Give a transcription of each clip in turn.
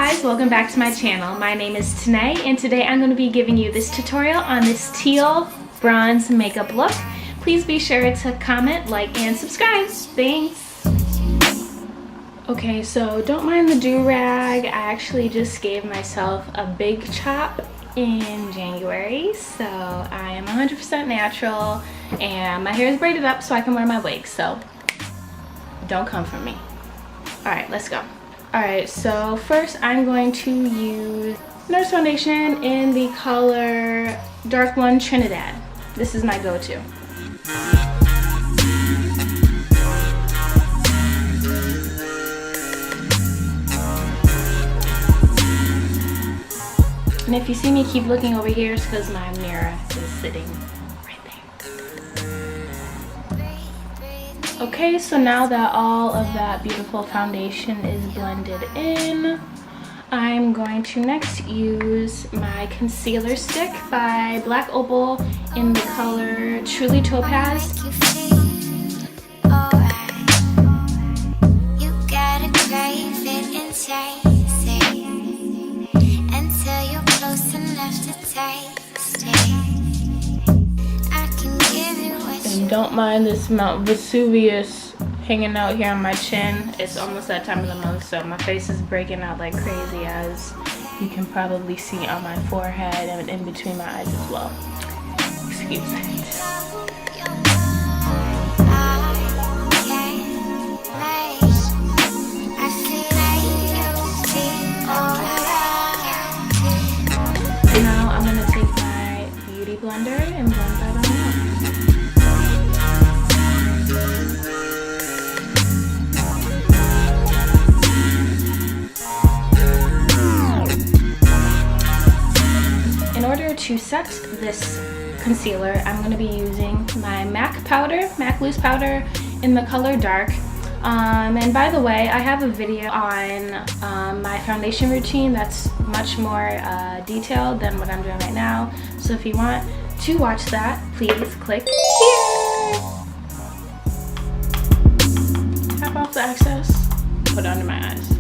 guys, welcome back to my channel. My name is Tanaye and today I'm going to be giving you this tutorial on this teal bronze makeup look. Please be sure to comment, like, and subscribe. Thanks. Okay, so don't mind the do-rag. I actually just gave myself a big chop in January, so I am 100% natural and my hair is braided up so I can wear my wig, so don't come for me. Alright, let's go. Alright, so first I'm going to use Nurse Foundation in the color Dark One Trinidad. This is my go-to. And if you see me keep looking over here, it's because my mirror is sitting right there. Okay, so now that all of that beautiful foundation is blended in, I'm going to next use my concealer stick by Black Opal in the color Truly Topaz. And don't mind this Mount Vesuvius hanging out here on my chin. It's almost that time of the month, so my face is breaking out like crazy, as you can probably see on my forehead and in between my eyes as well. Excuse me. Now I'm going to take my beauty blender and blend that on out. In order to set this concealer, I'm going to be using my MAC loose powder in the color Dark. And by the way, I have a video on my foundation routine that's much more detailed than what I'm doing right now. So if you want to watch that, please click here. Tap off the excess, put it under my eyes.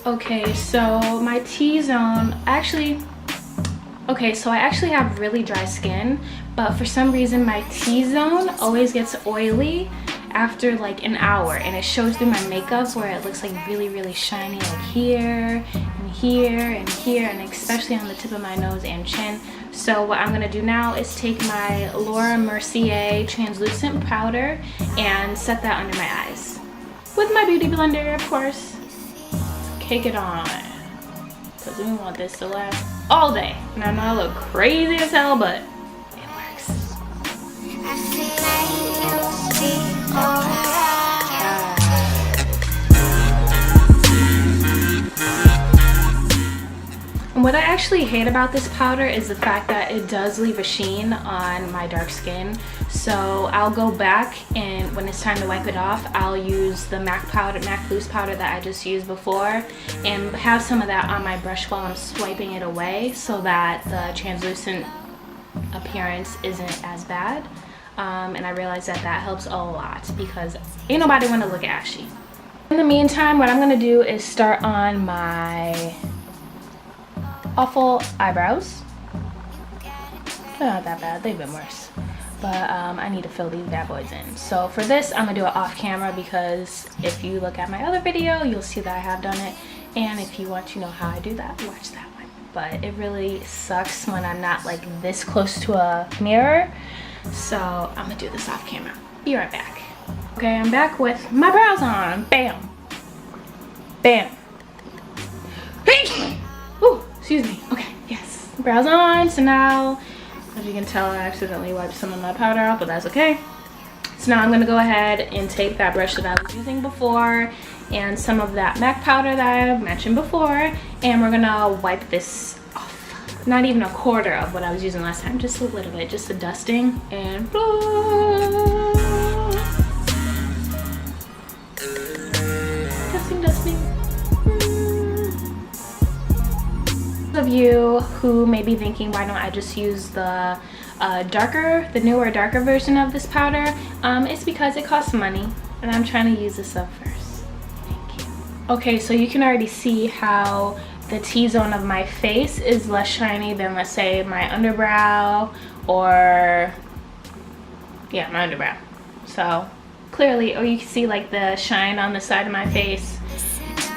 Okay, so my T-zone, I actually have really dry skin, but for some reason my T-zone always gets oily after like an hour, and it shows through my makeup where it looks like really shiny, like here and here and here, and especially on the tip of my nose and chin. So what I'm going to do now is take my Laura Mercier translucent powder and set that under my eyes with my beauty blender, of course. Cake it on, because we want this to last all day. And I know I look crazy as hell, but it works. And what I actually hate about this powder is the fact that it does leave a sheen on my dark skin. So I'll go back, and when it's time to wipe it off, I'll use the MAC loose powder that I just used before and have some of that on my brush while I'm swiping it away, so that the translucent appearance isn't as bad. And I realize that that helps a lot, because ain't nobody want to look ashy. In the meantime, what I'm going to do is start on my awful eyebrows. They're not that bad, they've been worse. But I need to fill these bad boys in. So for this, I'm gonna do it off camera, because if you look at my other video, you'll see that I have done it. And if you want to know how I do that, watch that one. But it really sucks when I'm not like this close to a mirror. So I'm gonna do this off camera. Be right back. Okay, I'm back with my brows on. Bam. Bam. Hey! Ooh, excuse me. Okay, yes. Brows on. So now, as you can tell, I accidentally wiped some of my powder off, but that's okay. So now I'm going to go ahead and take that brush that I was using before and some of that MAC powder that I mentioned before, and we're going to wipe this off. Not even a quarter of what I was using last time, just a little bit, just a dusting, and dusting. you who may be thinking, why don't I just use the newer, darker version of this powder, it's because it costs money, and I'm trying to use this up first. Thank you. Okay, so you can already see how the T-zone of my face is less shiny than, let's say, my underbrow, or yeah, my underbrow. So clearly, or you can see like the shine on the side of my face,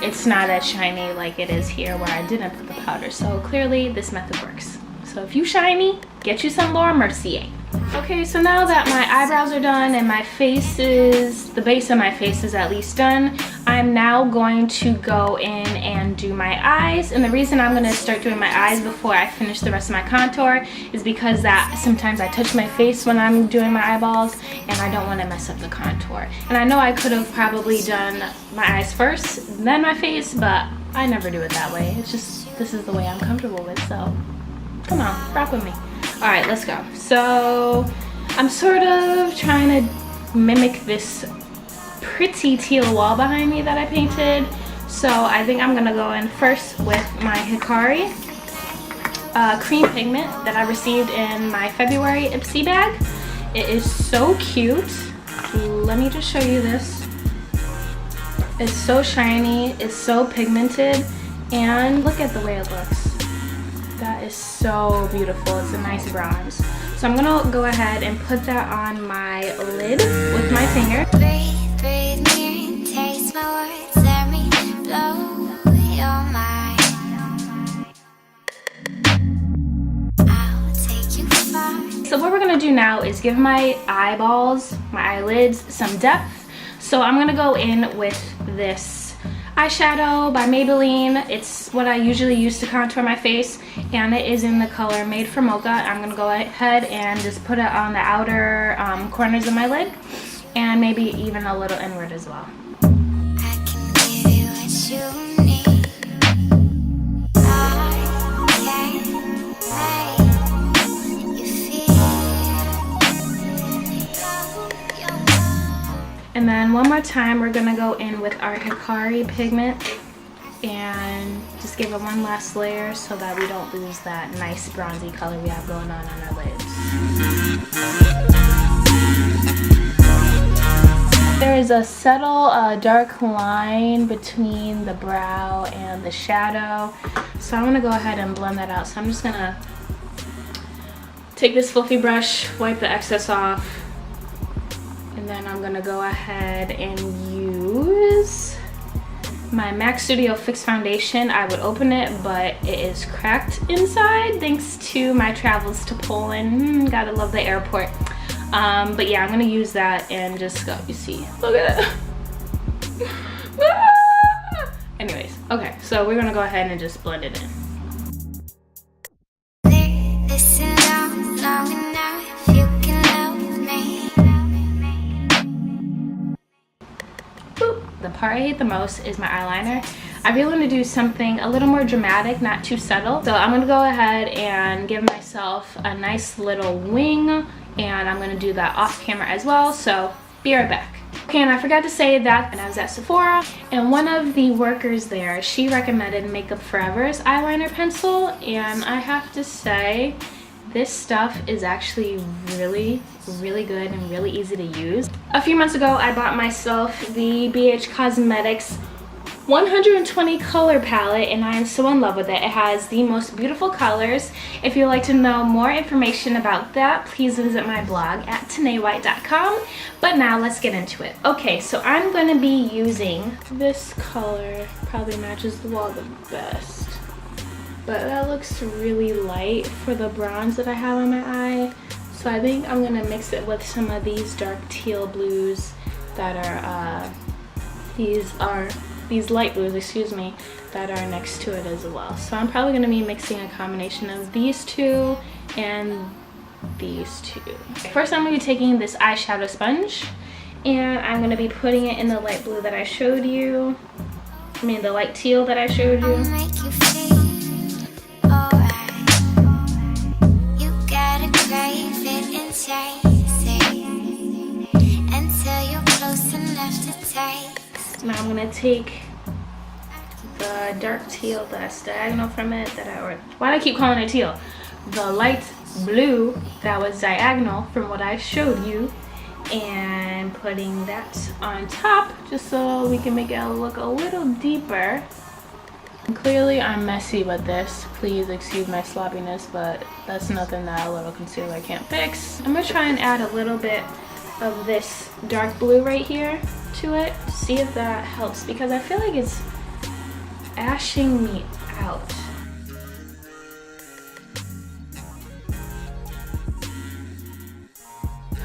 it's not as shiny like it is here where I didn't put the powder. So clearly this method works. So if you shiny, get you some Laura Mercier. Okay, so now that my eyebrows are done and my face is, the base of my face is at least done, I'm now going to go in and do my eyes. And the reason I'm gonna start doing my eyes before I finish the rest of my contour is because that sometimes I touch my face when I'm doing my eyeballs and I don't wanna mess up the contour. And I know I could have probably done my eyes first, then my face, but I never do it that way. It's just, this is the way I'm comfortable with, so come on, rock with me. All right, let's go. So I'm sort of trying to mimic this pretty teal wall behind me that I painted. So I think I'm gonna go in first with my Hikari cream pigment that I received in my February Ipsy bag. It is so cute. Let me just show you this. It's so shiny, it's so pigmented, and look at the way it looks. That is so beautiful. It's a nice bronze. So I'm gonna go ahead and put that on my lid with my finger. Breathe, breathe me, taste my words, let me blow your mind. I'll take you far. So what we're gonna do now is give my eyeballs, my eyelids, some depth. So I'm gonna go in with this eyeshadow by Maybelline. It's what I usually use to contour my face, and it is in the color Made for Mocha. I'm gonna go ahead and just put it on the outer corners of my lid, and maybe even a little inward as well. I can give you what you need. I can make you feel. And then one more time, we're gonna go in with our Hikari pigment and just give it one last layer so that we don't lose that nice bronzy color we have going on our lids. There is a subtle dark line between the brow and the shadow, so I'm gonna go ahead and blend that out. So I'm just gonna take this fluffy brush, wipe the excess off, and then I'm gonna go ahead and use my MAC Studio Fix Foundation. I would open it, but it is cracked inside thanks to my travels to Poland. Gotta love the airport. But yeah, I'm gonna use that and just go, you see, look at it. Anyways, okay, so we're gonna go ahead and just blend it in. Listen long enough, you can love me. Boop. The part I hate the most is my eyeliner. I really want to do something a little more dramatic, not too subtle. So I'm gonna go ahead and give myself a nice little wing, and I'm gonna do that off camera as well, so be right back. Okay, and I forgot to say that and I was at Sephora, and one of the workers there, she recommended Makeup Forever's eyeliner pencil, and I have to say, this stuff is actually really good and really easy to use. A few months ago, I bought myself the BH Cosmetics 120 color palette, and I am so in love with it. It has the most beautiful colors. If you'd like to know more information about that, please visit my blog at tanayewhite.com. But now let's get into it. Okay, so I'm going to be using this color. Probably matches the wall the best, but that looks really light for the bronze that I have on my eye. So I think I'm gonna mix it with some of these dark teal blues that are, these light blues, excuse me, that are next to it as well. So I'm probably gonna be mixing a combination of these two and these two. First, I'm gonna be taking this eyeshadow sponge, and I'm gonna be putting it in the light blue that I showed you. I mean, the light teal that I showed you. I'll make you feel alright. You gotta crave it and chase it until you're close enough to taste. Now I'm gonna take the the dark teal that's diagonal from it that I ordered. Why do I keep calling it teal? The light blue that was diagonal from what I showed you, and putting that on top just so we can make it look a little deeper. And clearly I'm messy with this. Please excuse my sloppiness, but that's nothing that a little concealer can't fix. I'm gonna try and add a little bit of this dark blue right here to it. See if that helps, because I feel like it's ashing me out.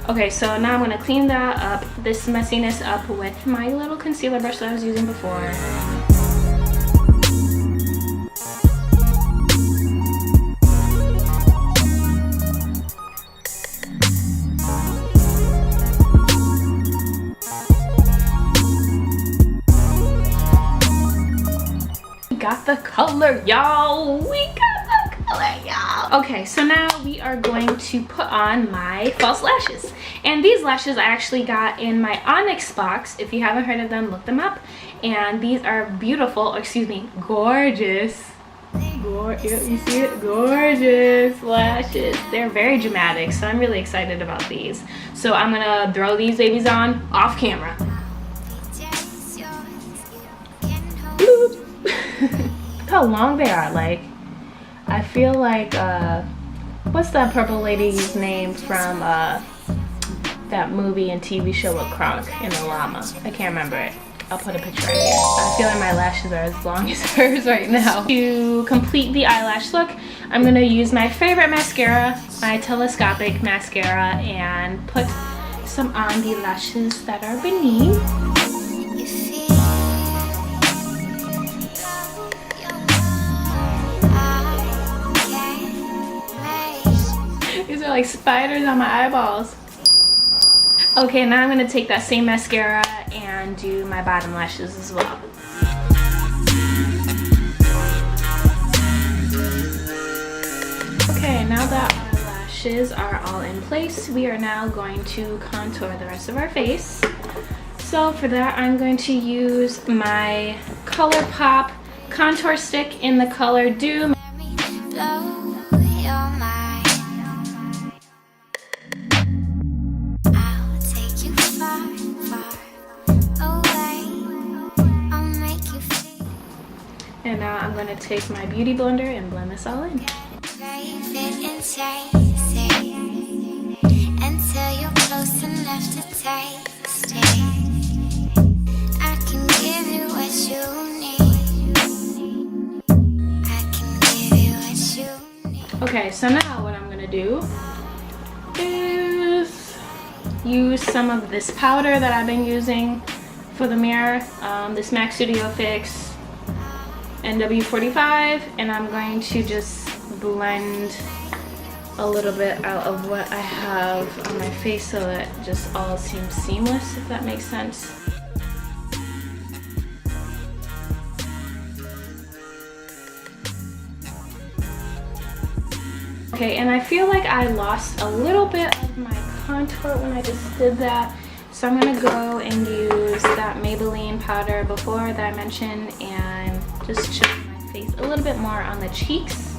Okay, so now I'm gonna clean that up, this messiness up, with my little concealer brush that I was using before. Got the color, y'all. We got the color, y'all. Okay, so now we are going to put on my false lashes. And these lashes I actually got in my Onyx box. If you haven't heard of them, look them up. And these are beautiful, or excuse me, gorgeous. You see it? Gorgeous lashes. They're very dramatic, so I'm really excited about these. So I'm gonna throw these babies on off camera. Look how long they are. Like, I feel like what's that purple lady's name from that movie and TV show with Kronk and the llama? I can't remember it. I'll put a picture right here. I feel like my lashes are as long as hers right now. To complete the eyelash look, I'm gonna use my favorite mascara, my telescopic mascara, and put some on the lashes that are beneath. These are like spiders on my eyeballs. Okay, now I'm gonna take that same mascara and do my bottom lashes as well. Okay, now that our lashes are all in place, we are now going to contour the rest of our face. So for that, I'm going to use my ColourPop contour stick in the color Dew. And now I'm going to take my beauty blender and blend this all in. Okay, so now what I'm going to do is use some of this powder that I've been using for the mirror, this MAC Studio Fix NW45, and I'm going to just blend a little bit out of what I have on my face so that it just all seems seamless, if that makes sense. Okay, and I feel like I lost a little bit of my contour when I just did that. So I'm gonna go and use that Maybelline powder before that I mentioned and just chip my face a little bit more on the cheeks.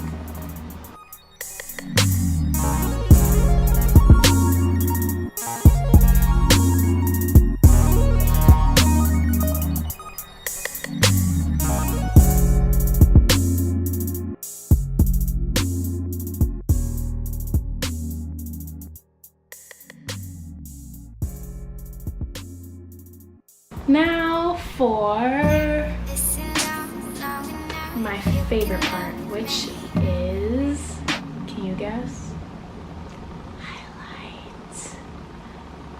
Now for my favorite part, which is, can you guess? Highlight.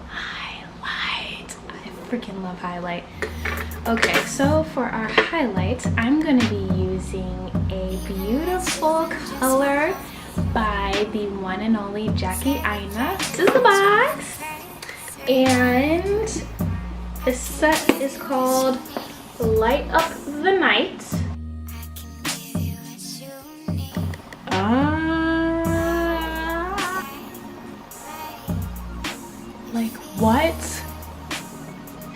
Highlight. I freaking love highlight. Okay, so for our highlight, I'm gonna be using a beautiful color by the one and only Jackie Aina. This is the box. And this set is called Light Up the Night. Like what?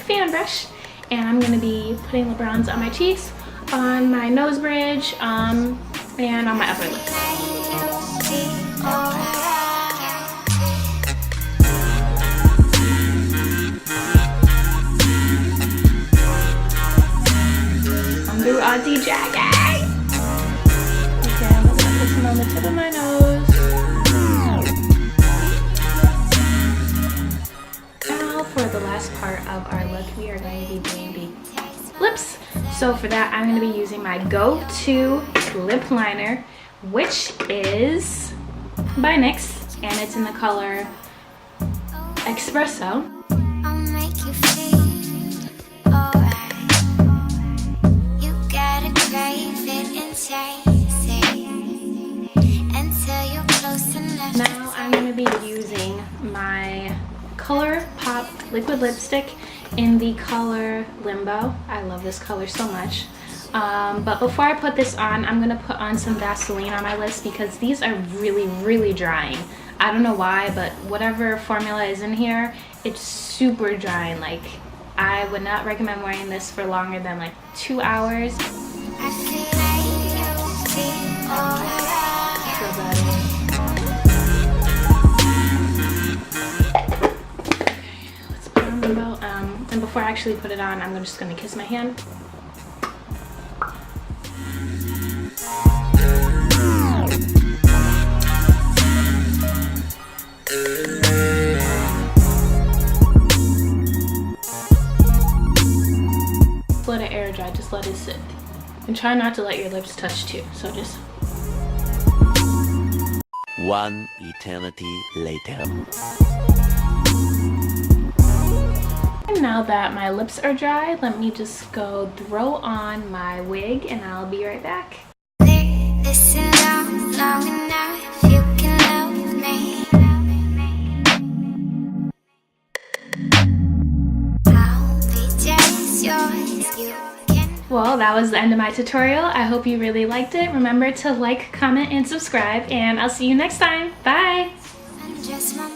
Fan brush. And I'm gonna be putting Labronze on my cheeks. on my nose bridge, and on my upper lip. I'm through Auntie Jackie. Okay, I'm gonna put some on the tip of my nose. Now for the last part of our look, we are going to be doing the lips. So for that, I'm going to be using my go-to lip liner, which is by NYX, and it's in the color Espresso. I'll make you feel alright. You gotta crave it and taste it until you're close enough. Now I'm going to be using my ColourPop liquid lipstick in the color Limbo. I love this color so much. But before I put this on, I'm going to put on some Vaseline on my lips because these are really drying. I don't know why, but whatever formula is in here, it's super drying. Like, I would not recommend wearing this for longer than like 2 hours. I feel like you'll feel alright. Feel better. Let's put on Limbo. And before I actually put it on, I'm just going to kiss my hand. Let it air dry, just let it sit. And try not to let your lips touch too, so just... One eternity later. And now that my lips are dry, let me just go throw on my wig and I'll be right back. Listen long enough, you can love me. I'll be just yours, you can. Well, that was the end of my tutorial. I hope you really liked it. Remember to like, comment, and subscribe, and I'll see you next time. Bye! Just my